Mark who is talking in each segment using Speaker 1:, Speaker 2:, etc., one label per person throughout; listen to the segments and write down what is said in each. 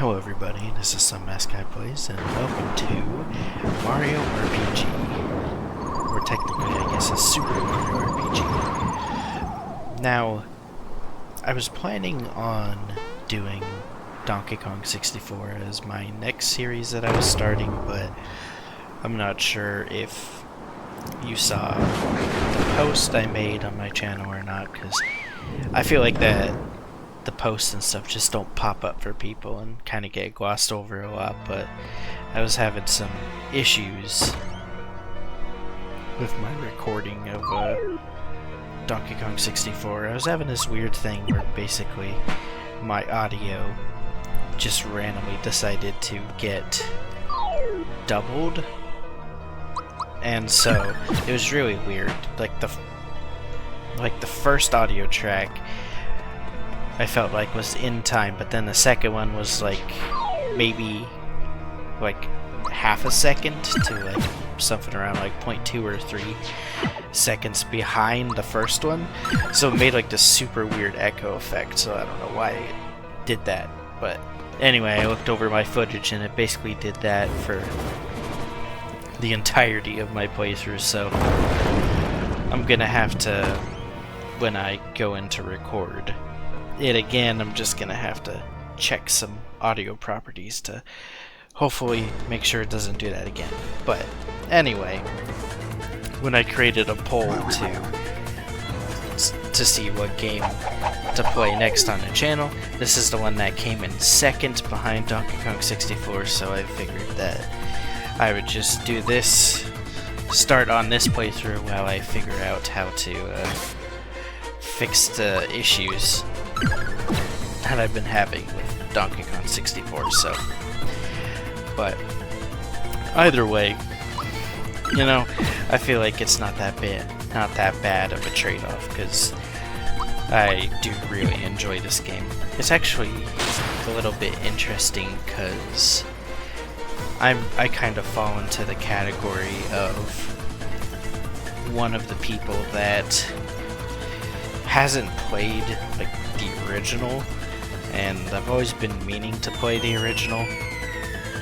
Speaker 1: Hello everybody, this is Some Mascot Plays, and welcome to Mario RPG. Or technically, I guess, a Super Mario RPG. Now, I was planning on doing Donkey Kong 64 as my next series that I was starting, but I'm not sure if you saw the post I made on my channel or not, because I feel like that the posts and stuff just don't pop up for people and kind of get glossed over a lot, but I was having some issues with my recording of Donkey Kong 64. I was having this weird thing where basically my audio just randomly decided to get doubled, and so it was really weird. Like the first audio track I felt like was in time, but then the second one was like maybe like half a second to like something around like 0.2 or 3 seconds behind the first one, so it made like this super weird echo effect. So I don't know why it did that, but anyway, I looked over my footage and it basically did that for the entirety of my playthrough. So I'm gonna have to, when I go in to record it again, I'm just gonna have to check some audio properties to hopefully make sure it doesn't do that again. But anyway, when I created a poll to see what game to play next on the channel, this is the one that came in second behind Donkey Kong 64, so I figured that I would just do this, start on this playthrough while I figure out how to fix the issues that I've been having with Donkey Kong 64. So, but either way, you know, I feel like it's not that bad of a trade-off, because I do really enjoy this game. It's actually a little bit interesting because I kind of fall into the category of one of the people that hasn't played like the original, and I've always been meaning to play the original,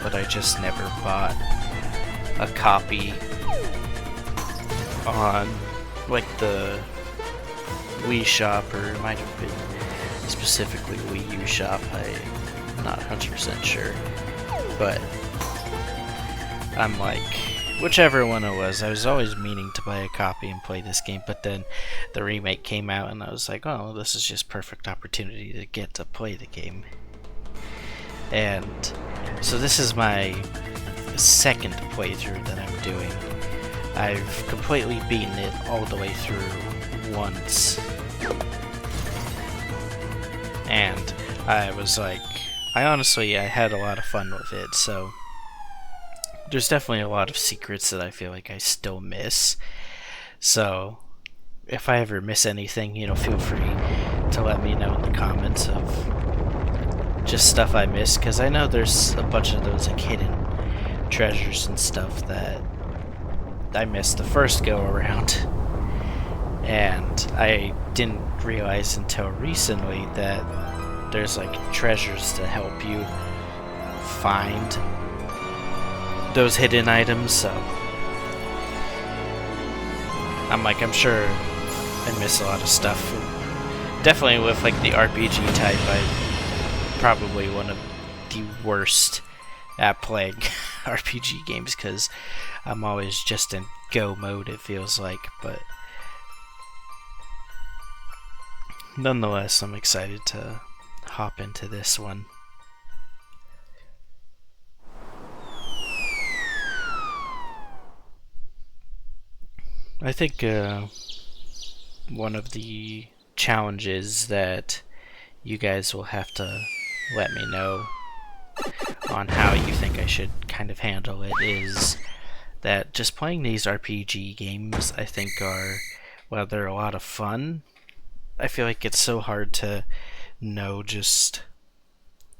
Speaker 1: but I just never bought a copy on like the Wii shop, or it might have been specifically Wii U shop, I'm not 100% sure, but I'm like, whichever one it was, I was always meaning to buy a copy and play this game, but then the remake came out and I was like, oh, this is just perfect opportunity to get to play the game. And so this is my second playthrough that I'm doing. I've completely beaten it all the way through once, and I was like, I had a lot of fun with it. So there's definitely a lot of secrets that I feel like I still miss. So if I ever miss anything, you know, feel free to let me know in the comments of just stuff I missed, because I know there's a bunch of those like hidden treasures and stuff that I missed the first go around, and I didn't realize until recently that there's like treasures to help you find those hidden items. So I'm sure I miss a lot of stuff. Definitely with like the RPG type, I'm probably one of the worst at playing RPG games, because I'm always just in go mode, it feels like. But nonetheless, I'm excited to hop into this one. I think one of the challenges that you guys will have to let me know on how you think I should kind of handle it is that just playing these RPG games, I think, are, while they're a lot of fun, I feel like it's so hard to know just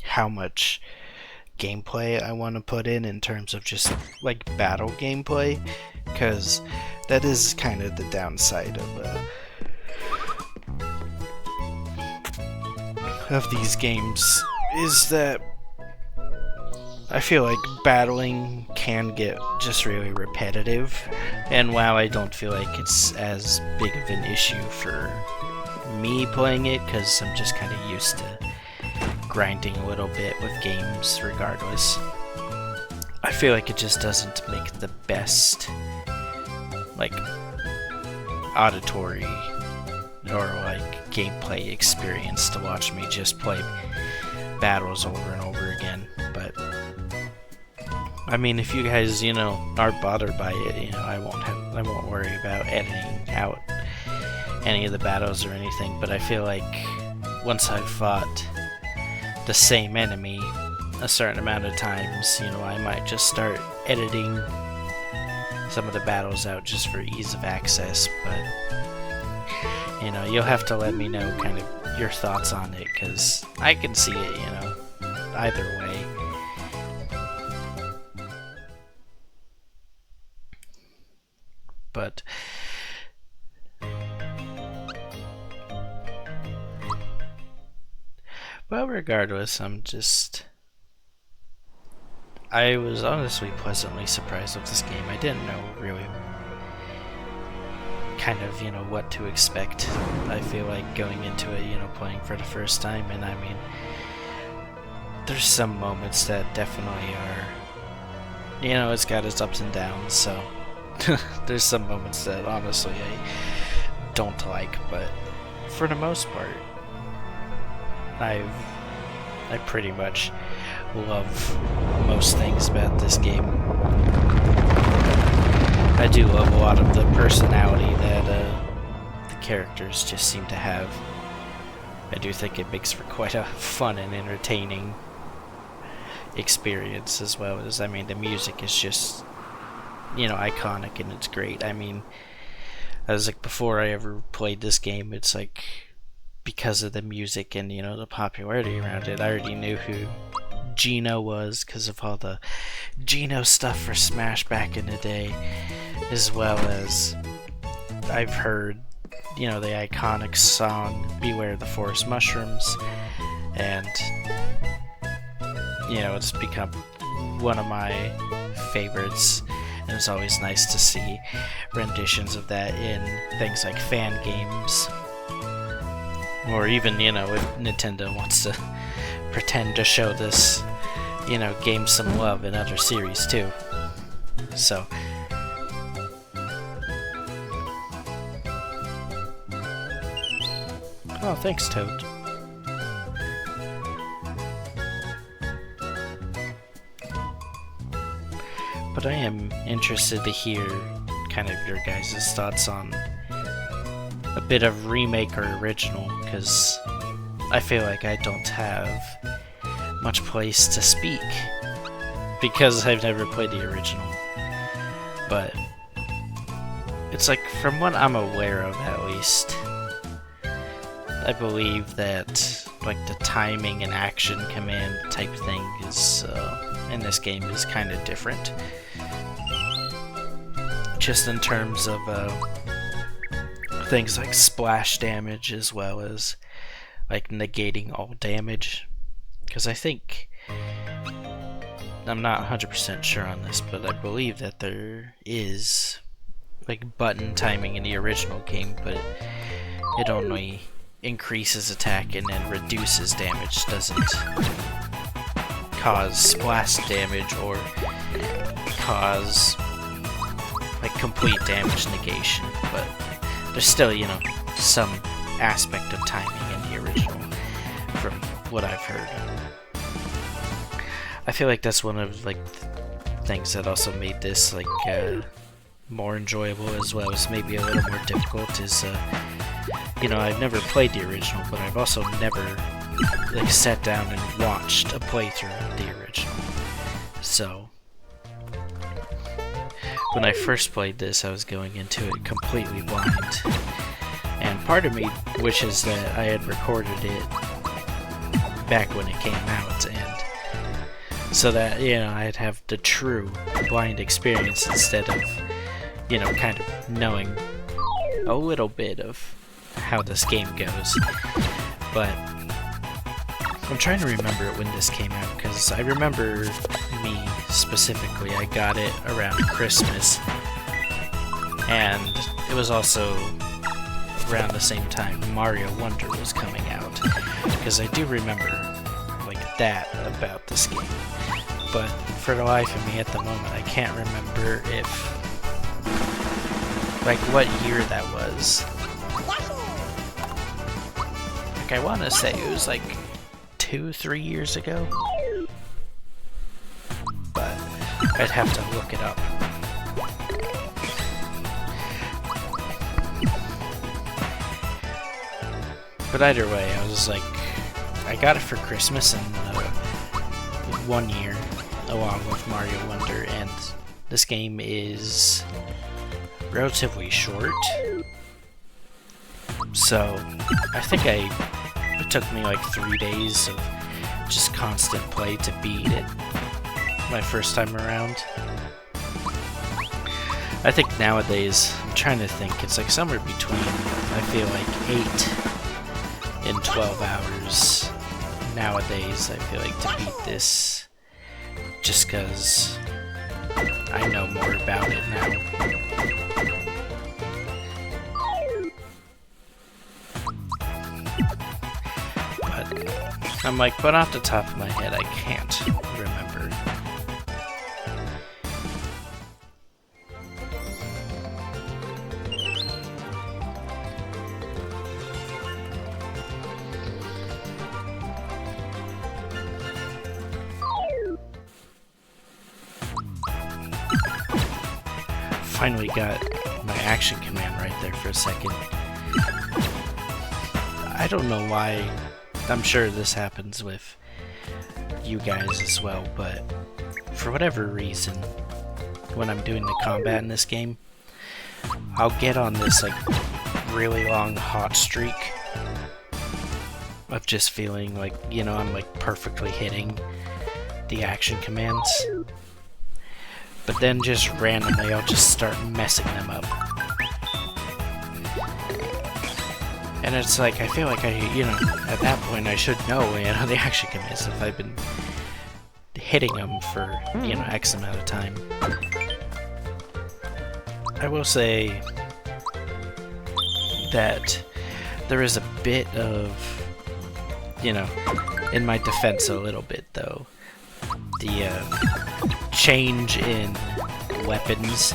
Speaker 1: how much gameplay I want to put in terms of just like battle gameplay, because that is kind of the downside of these games, is that I feel like battling can get just really repetitive, and while I don't feel like it's as big of an issue for me playing it, because I'm just kind of used to grinding a little bit with games regardless, I feel like it just doesn't make the best, like, auditory or like gameplay experience to watch me just play battles over and over again. But I mean, if you guys, you know, aren't bothered by it, you know, I won't worry about editing out any of the battles or anything. But I feel like once I've fought the same enemy a certain amount of times, you know, I might just start editing some of the battles out just for ease of access. But you know, you'll have to let me know kind of your thoughts on it, because I can see it, you know, either way. But well, regardless, I was honestly pleasantly surprised with this game. I didn't know really kind of, you know, what to expect. I feel like going into it, you know, playing for the first time, and I mean, there's some moments that definitely are, you know, it's got its ups and downs, so there's some moments that honestly I don't like, but for the most part, I pretty much love most things about this game. I do love a lot of the personality that the characters just seem to have. I do think it makes for quite a fun and entertaining experience, as well as, I mean, the music is just, you know, iconic and it's great. I mean, I was like, before I ever played this game, it's like, because of the music and, you know, the popularity around it, I already knew who Gino was because of all the Gino stuff for Smash back in the day, as well as I've heard, you know, the iconic song Beware the Forest Mushrooms, and you know, it's become one of my favorites, and it's always nice to see renditions of that in things like fan games, or even, you know, if Nintendo wants to pretend to show this, you know, game some love in other series too. So oh, thanks, Toad. But I am interested to hear kind of your guys' thoughts on a bit of remake or original, because I feel like I don't have much place to speak because I've never played the original. But it's like, from what I'm aware of at least, I believe that like the timing and action command type thing is in this game is kind of different, just in terms of things like splash damage, as well as like negating all damage. Because I think, I'm not 100% sure on this, but I believe that there is like button timing in the original game, but it only increases attack and then reduces damage, doesn't cause splash damage or cause like complete damage negation. But there's still, you know, some aspect of timing in the original, from what I've heard. I feel like that's one of like things that also made this like more enjoyable, as well as maybe a little more difficult, is you know, I've never played the original, but I've also never like sat down and watched a playthrough of the original. So when I first played this, I was going into it completely blind, and part of me wishes that I had recorded it back when it came out, and so that, you know, I'd have the true blind experience instead of, you know, kind of knowing a little bit of how this game goes. But I'm trying to remember when this came out, because I remember me specifically, I got it around Christmas, and it was also around the same time Mario Wonder was coming out, because I do remember like that about this game, but for the life of me at the moment I can't remember if like what year that was. Like I want to say it was like 2-3 years ago, but I'd have to look it up. But either way, I was like, I got it for Christmas in 1 year, along with Mario Wonder, and this game is relatively short. So, I think it took me like 3 days of just constant play to beat it my first time around. I think nowadays, I'm trying to think, it's like somewhere between, I feel like 8 and 12 hours nowadays, I feel like, to beat this, just because I know more about it now. But I'm like, but off the top of my head, I can't remember. Finally got my action command right there for a second. I don't know why. I'm sure this happens with you guys as well, but for whatever reason, when I'm doing the combat in this game, I'll get on this like really long hot streak of just feeling like, you know, I'm like perfectly hitting the action commands. But then just randomly I'll just start messing them up. And it's like, I feel like you know, at that point I should know, you know, the action commands if I've been hitting them for, you know, X amount of time. I will say that there is a bit of, you know, in my defense a little bit though, the change in weapons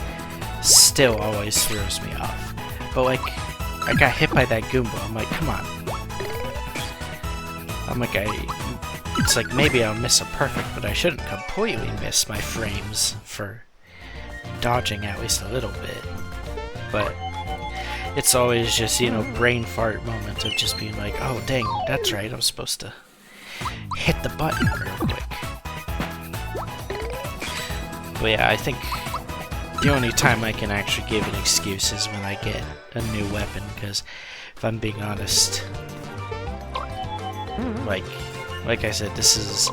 Speaker 1: still always throws me off. But like, I got hit by that Goomba, I'm like, come on. I'm like, it's like maybe I'll miss a perfect, but I shouldn't completely miss my frames for dodging at least a little bit. But it's always just, you know, brain fart moment of just being like, oh dang, that's right, I'm supposed to hit the button real quick. But yeah, I think the only time I can actually give an excuse is when I get a new weapon, because if I'm being honest, like I said, this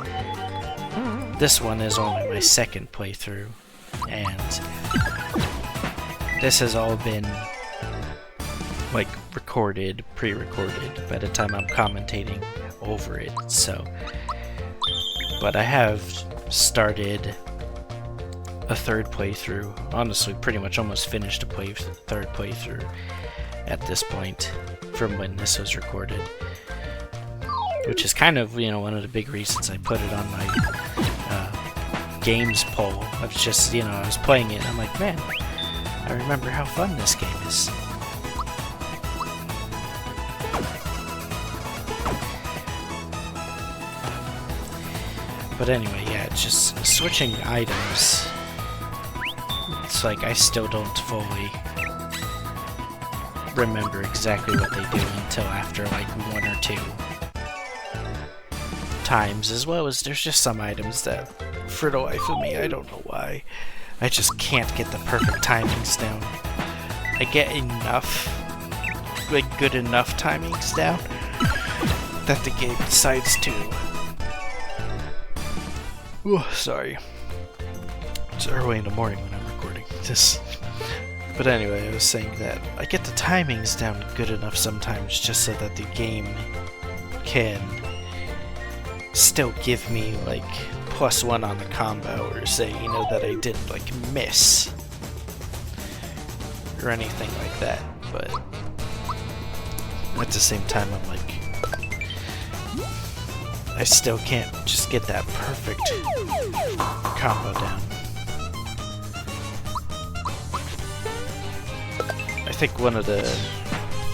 Speaker 1: one is only my second playthrough, and this has all been like recorded, pre-recorded by the time I'm commentating over it, so. But I have started a third playthrough, honestly pretty much almost finished a third playthrough at this point from when this was recorded, which is kind of, you know, one of the big reasons I put it on my games poll. I was just, you know, I was playing it and I'm like, man, I remember how fun this game is. But anyway, yeah, it's just switching items. It's like I still don't fully remember exactly what they do until after like 1 or 2 times, as well as there's just some items that, for the life of me, I don't know why, I just can't get the perfect timings down. I get enough, like good enough timings down, that the game decides to... Ooh, sorry. It's early in the morning when I'm recording this. But anyway, I was saying that I get the timings down good enough sometimes just so that the game can still give me like +1 on the combo, or say, you know, that I didn't like miss or anything like that. But at the same time, I'm like, I still can't just get that perfect combo down. I think one of the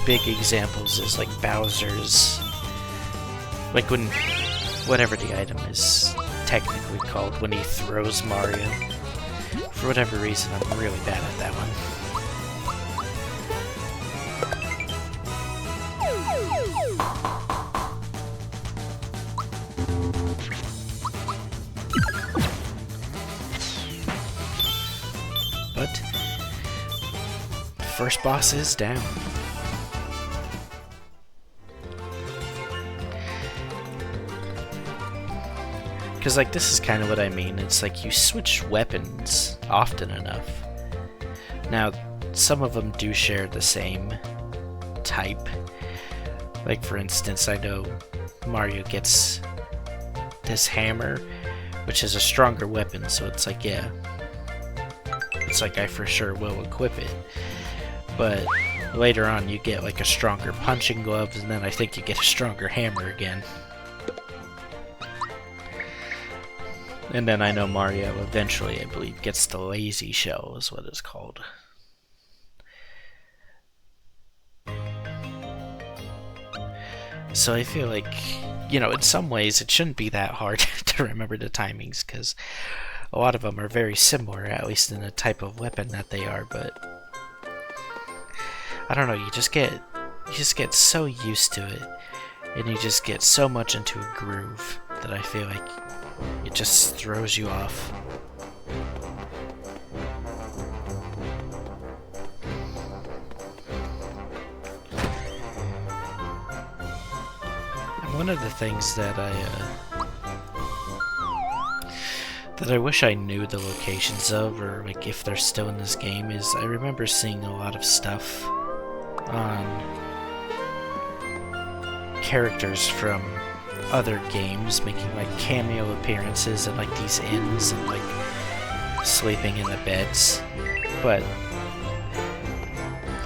Speaker 1: big examples is like Bowser's, like when, whatever the item is technically called, when he throws Mario. For whatever reason, I'm really bad at that one. But the first boss is down. Because, like, this is kind of what I mean. It's like you switch weapons often enough. Now, some of them do share the same type. Like, for instance, I know Mario gets this hammer, which is a stronger weapon, so it's like, yeah. It's like I for sure will equip it. But later on, you get, like, a stronger punching glove, and then I think you get a stronger hammer again. And then I know Mario eventually, I believe, gets the lazy shell, is what it's called. So I feel like, you know, in some ways it shouldn't be that hard to remember the timings, because a lot of them are very similar, at least in the type of weapon that they are, but I don't know, you just get so used to it, and you just get so much into a groove that I feel like it just throws you off. And one of the things that I wish I knew the locations of, or like if they're still in this game, is I remember seeing a lot of stuff on characters from other games making like cameo appearances at like these inns and like sleeping in the beds, but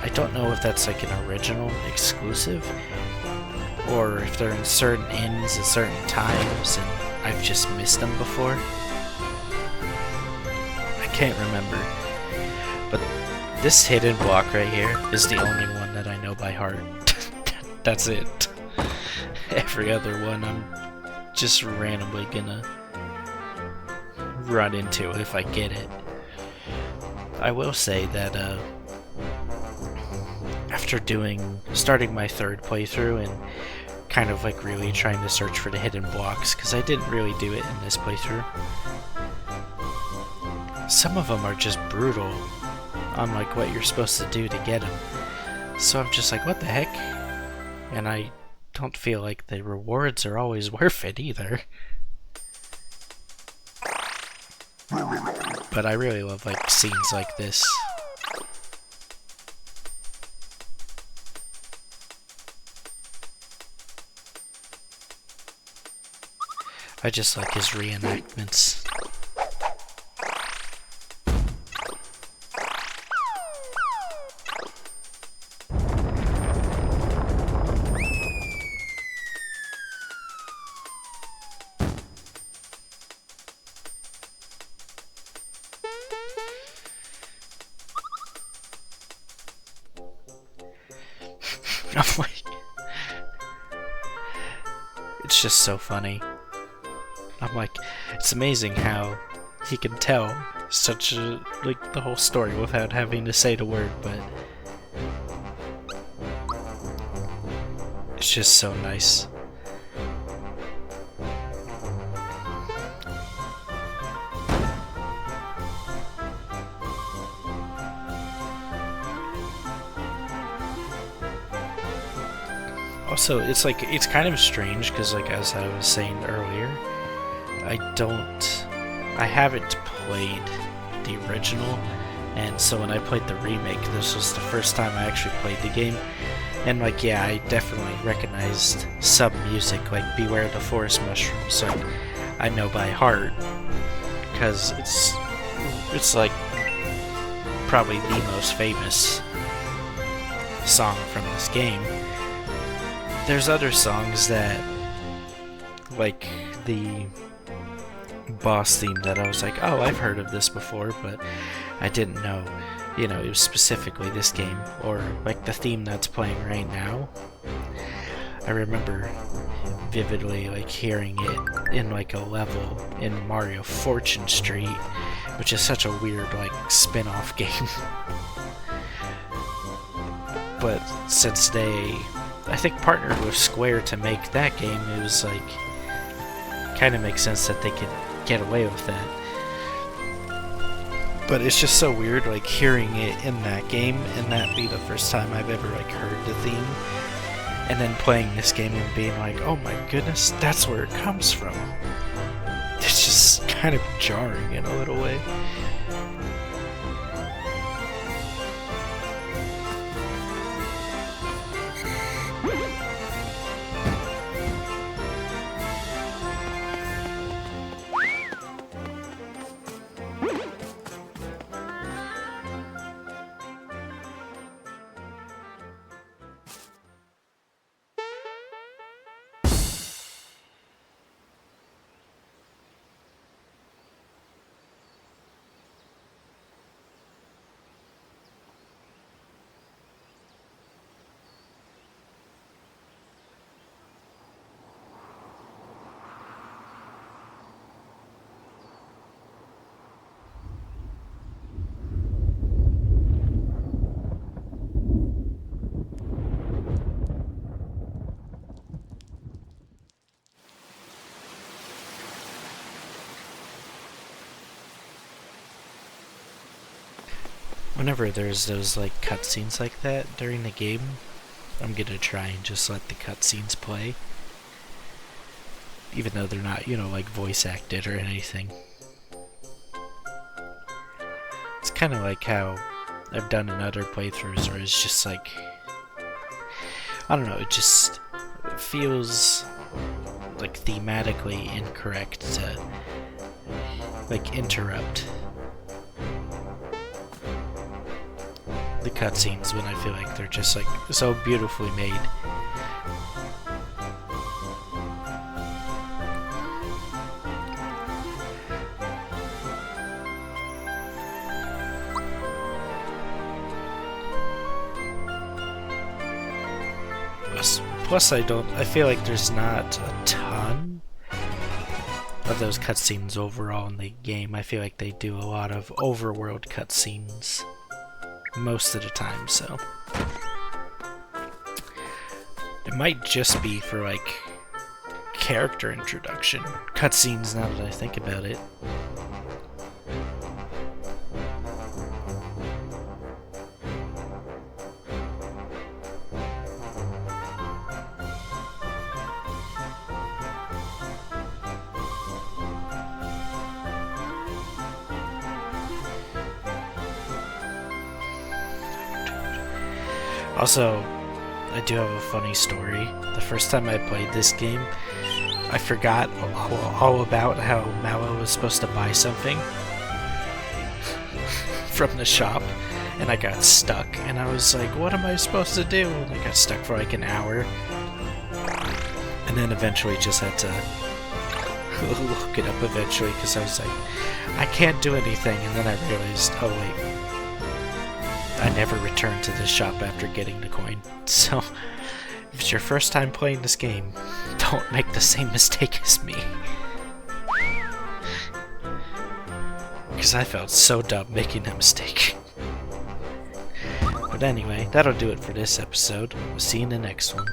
Speaker 1: I don't know if that's like an original exclusive or if they're in certain inns at certain times and I've just missed them before. I can't remember, but this hidden block right here is the only one that I know by heart. That's it. Every other one I'm just randomly gonna run into if I get it. I will say that after starting my third playthrough and kind of like really trying to search for the hidden blocks, because I didn't really do it in this playthrough, some of them are just brutal on like what you're supposed to do to get them. So I'm just like, what the heck? And I don't feel like the rewards are always worth it either. But I really love like scenes like this. I just like his reenactments. I'm like, it's just so funny. I'm like, it's amazing how he can tell such a, like, the whole story without having to say the word, but it's just so nice. Also, it's like, it's kind of strange because, like, as I was saying earlier, I haven't played the original, and so when I played the remake, this was the first time I actually played the game, And like, yeah, I definitely recognized some music, like Beware the Forest Mushrooms, like I know by heart, because it's like probably the most famous song from this game. There's other songs that, like the boss theme, that I was like, oh, I've heard of this before, but I didn't know, you know, it was specifically this game, or like the theme that's playing right now. I remember vividly like hearing it in like a level in Mario Fortune Street, which is such a weird like spin-off game. But since they, I think, partnered with Square to make that game, it was like, kind of makes sense that they could get away with that. But it's just so weird, like, hearing it in that game, and that be the first time I've ever, like, heard the theme, and then playing this game and being like, oh my goodness, that's where it comes from. It's just kind of jarring in a little way. Whenever there's those like cutscenes like that during the game, I'm gonna try and just let the cutscenes play. Even though they're not, you know, like voice acted or anything. It's kind of like how I've done in other playthroughs where it's just like, I don't know, it just feels like thematically incorrect to like interrupt the cutscenes when I feel like they're just like so beautifully made. Plus I feel like there's not a ton of those cutscenes overall in the game. I feel like they do a lot of overworld cutscenes most of the time, so it might just be for like character introduction cutscenes now that I think about it. Also, I do have a funny story. The first time I played this game, I forgot all about how Mallow was supposed to buy something from the shop, and I got stuck, and I was like, what am I supposed to do? And I got stuck for like an hour, and then eventually just had to look it up eventually, because I was like, I can't do anything, and then I realized, oh wait, I never returned to this shop after getting the coin. So, if it's your first time playing this game, don't make the same mistake as me. Because I felt so dumb making that mistake. But anyway, that'll do it for this episode. We'll see you in the next one.